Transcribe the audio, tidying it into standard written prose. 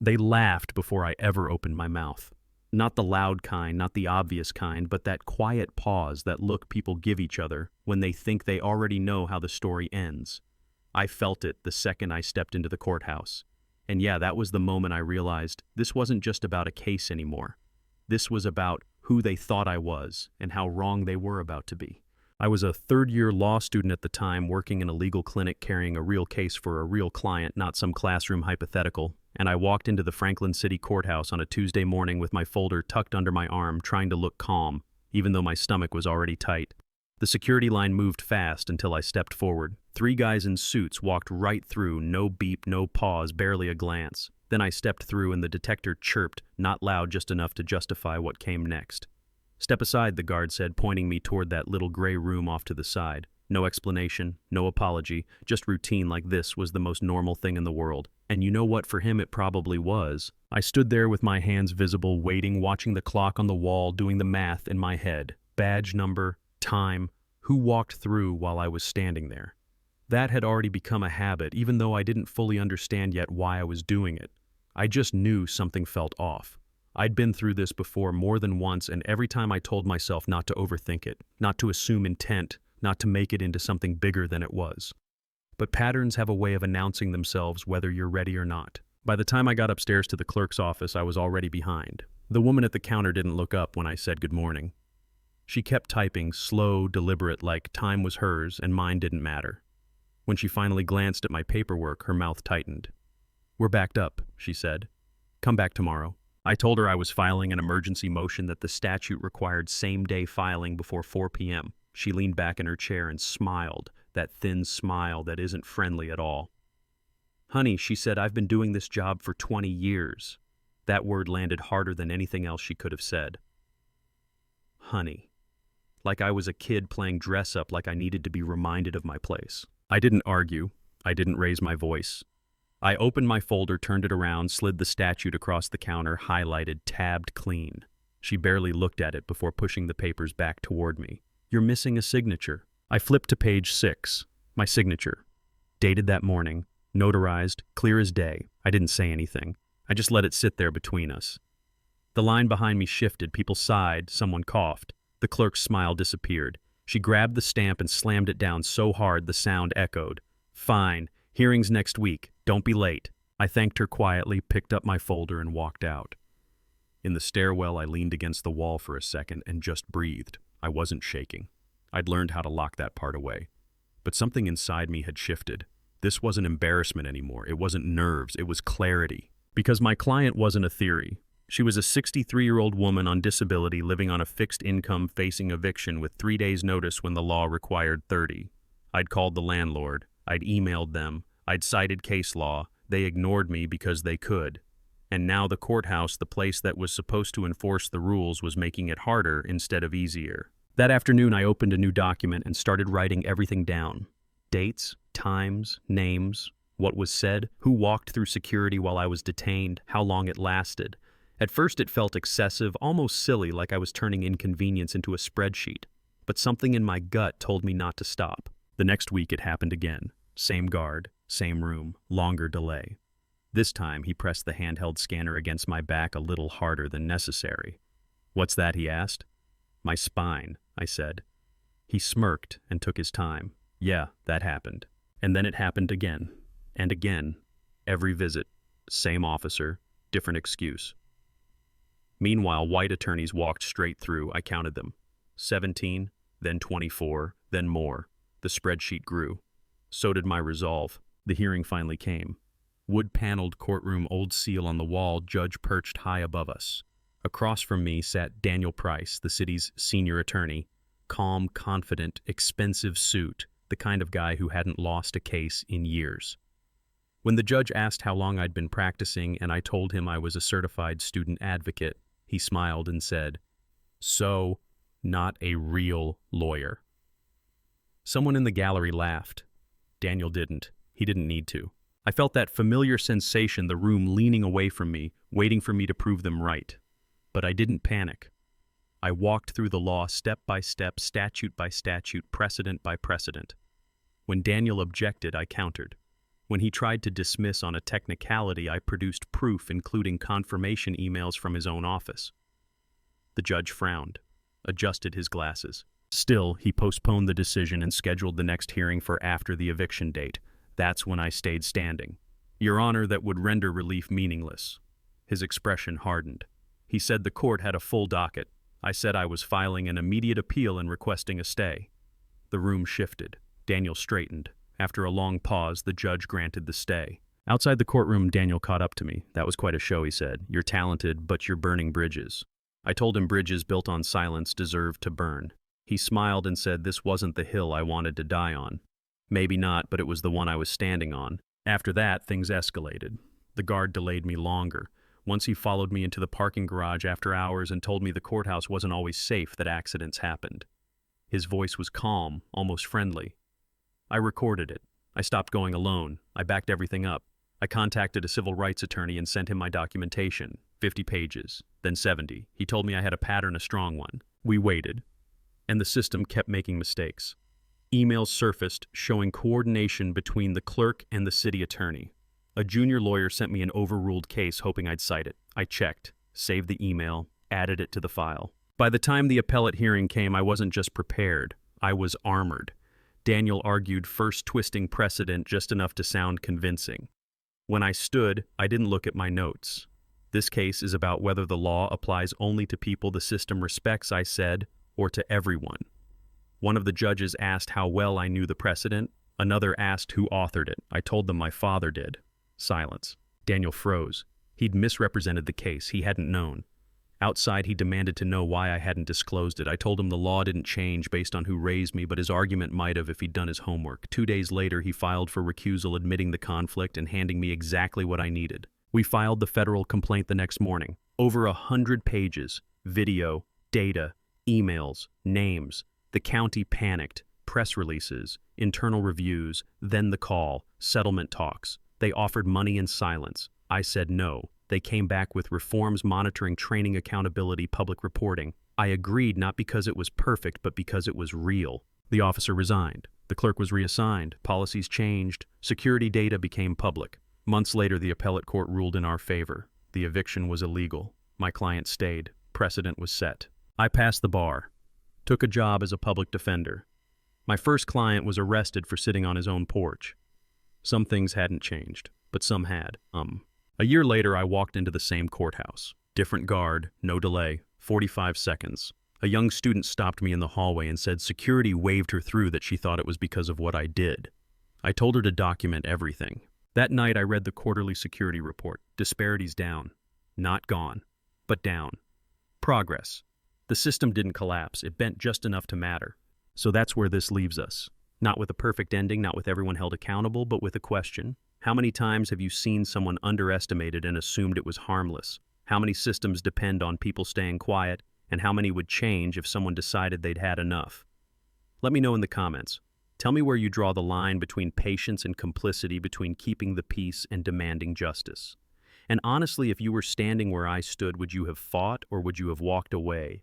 They laughed before I ever opened my mouth. Not the loud kind, not the obvious kind, but that quiet pause, that look people give each other when they think they already know how the story ends. I felt it the second I stepped into the courthouse. And yeah, that was the moment I realized this wasn't just about a case anymore. This was about who they thought I was and how wrong they were about to be. I was a third-year law student at the time, working in a legal clinic carrying a real case for a real client, not some classroom hypothetical, and I walked into the Franklin City Courthouse on a Tuesday morning with my folder tucked under my arm, trying to look calm, even though my stomach was already tight. The security line moved fast until I stepped forward. 3 guys in suits walked right through, no beep, no pause, barely a glance. Then I stepped through and the detector chirped, not loud, just enough to justify what came next. "Step aside," the guard said, pointing me toward that little gray room off to the side. No explanation, no apology, just routine, like this was the most normal thing in the world. And you know what, for him it probably was. I stood there with my hands visible, waiting, watching the clock on the wall, doing the math in my head. Badge number, time, who walked through while I was standing there. That had already become a habit, even though I didn't fully understand yet why I was doing it. I just knew something felt off. I'd been through this before more than once, and every time I told myself not to overthink it, not to assume intent, not to make it into something bigger than it was. But patterns have a way of announcing themselves whether you're ready or not. By the time I got upstairs to the clerk's office, I was already behind. The woman at the counter didn't look up when I said good morning. She kept typing, slow, deliberate, like time was hers and mine didn't matter. When she finally glanced at my paperwork, her mouth tightened. "We're backed up," she said. "Come back tomorrow." I told her I was filing an emergency motion, that the statute required same-day filing before 4 p.m. She leaned back in her chair and smiled, that thin smile that isn't friendly at all. "Honey," she said, "I've been doing this job for 20 years. That word landed harder than anything else she could have said. Honey. Like I was a kid playing dress-up, like I needed to be reminded of my place. I didn't argue. I didn't raise my voice. I opened my folder, turned it around, slid the statute across the counter, highlighted, tabbed clean. She barely looked at it before pushing the papers back toward me. "You're missing a signature." I flipped to page 6. My signature. Dated that morning. Notarized. Clear as day. I didn't say anything. I just let it sit there between us. The line behind me shifted. People sighed. Someone coughed. The clerk's smile disappeared. She grabbed the stamp and slammed it down so hard the sound echoed. "Fine. Hearings next week. Don't be late." I thanked her quietly, picked up my folder, and walked out. In the stairwell, I leaned against the wall for a second and just breathed. I wasn't shaking. I'd learned how to lock that part away. But something inside me had shifted. This wasn't embarrassment anymore. It wasn't nerves. It was clarity. Because my client wasn't a theory. She was a 63-year-old woman on disability, living on a fixed income, facing eviction with 3 days' notice when the law required 30. I'd called the landlord. I'd emailed them. I'd cited case law. They ignored me because they could. And now the courthouse, the place that was supposed to enforce the rules, was making it harder instead of easier. That afternoon, I opened a new document and started writing everything down. Dates, times, names, what was said, who walked through security while I was detained, how long it lasted. At first it felt excessive, almost silly, like I was turning inconvenience into a spreadsheet. But something in my gut told me not to stop. The next week it happened again. Same guard, same room, longer delay. This time he pressed the handheld scanner against my back a little harder than necessary. "What's that?" he asked. "My spine," I said. He smirked and took his time. "Yeah, that happened." And then it happened again. And again. Every visit. Same officer, different excuse. Meanwhile, white attorneys walked straight through. I counted them. 17, then 24, then more. The spreadsheet grew. So did my resolve. The hearing finally came. Wood-paneled courtroom, old seal on the wall, judge perched high above us. Across from me sat Daniel Price, the city's senior attorney. Calm, confident, expensive suit, the kind of guy who hadn't lost a case in years. When the judge asked how long I'd been practicing and I told him I was a certified student advocate, he smiled and said, "So, not a real lawyer." Someone in the gallery laughed. Daniel didn't. He didn't need to. I felt that familiar sensation, the room leaning away from me, waiting for me to prove them right. But I didn't panic. I walked through the law step by step, statute by statute, precedent by precedent. When Daniel objected, I countered. When he tried to dismiss on a technicality, I produced proof including confirmation emails from his own office. The judge frowned, adjusted his glasses. Still, he postponed the decision and scheduled the next hearing for after the eviction date. That's when I stayed standing. Your Honor, that would render relief meaningless. His expression hardened. He said the court had a full docket. I said I was filing an immediate appeal and requesting a stay. The room shifted. Daniel straightened. After a long pause, the judge granted the stay. Outside the courtroom, Daniel caught up to me. That was quite a show, he said. You're talented, but you're burning bridges. I told him bridges built on silence deserved to burn. He smiled and said this wasn't the hill I wanted to die on. Maybe not, but it was the one I was standing on. After that, things escalated. The guard delayed me longer. Once he followed me into the parking garage after hours and told me the courthouse wasn't always safe, that accidents happened. His voice was calm, almost friendly. I recorded it. I stopped going alone. I backed everything up. I contacted a civil rights attorney and sent him my documentation, 50 pages, then 70. He told me I had a pattern, a strong one. We waited, and the system kept making mistakes. Emails surfaced showing coordination between the clerk and the city attorney. A junior lawyer sent me an overruled case hoping I'd cite it. I checked, saved the email, added it to the file. By the time the appellate hearing came, I wasn't just prepared, I was armored. Daniel argued first twisting precedent just enough to sound convincing. When I stood, I didn't look at my notes. This case is about whether the law applies only to people the system respects, I said, or to everyone. One of the judges asked how well I knew the precedent. Another asked who authored it. I told them my father did. Silence. Daniel froze. He'd misrepresented the case. He hadn't known. Outside, he demanded to know why I hadn't disclosed it. I told him the law didn't change based on who raised me, but his argument might have if he'd done his homework. 2 days later, he filed for recusal, admitting the conflict and handing me exactly what I needed. We filed the federal complaint the next morning. Over 100 pages. Video, data, emails, names. The county panicked. Press releases, internal reviews, then the call, settlement talks. They offered money in silence. I said no. They came back with reforms, monitoring, training, accountability, public reporting. I agreed not because it was perfect, but because it was real. The officer resigned. The clerk was reassigned. Policies changed. Security data became public. Months later, the appellate court ruled in our favor. The eviction was illegal. My client stayed. Precedent was set. I passed the bar. Took a job as a public defender. My first client was arrested for sitting on his own porch. Some things hadn't changed, but some had. A year later, I walked into the same courthouse. Different guard, no delay, 45 seconds. A young student stopped me in the hallway and said security waved her through, that she thought it was because of what I did. I told her to document everything. That night, I read the quarterly security report. Disparities down. Not gone, but down. Progress. The system didn't collapse. It bent just enough to matter. So that's where this leaves us. Not with a perfect ending, not with everyone held accountable, but with a question. How many times have you seen someone underestimated and assumed it was harmless? How many systems depend on people staying quiet, and how many would change if someone decided they'd had enough? Let me know in the comments. Tell me where you draw the line between patience and complicity, between keeping the peace and demanding justice. And honestly, if you were standing where I stood, would you have fought or would you have walked away?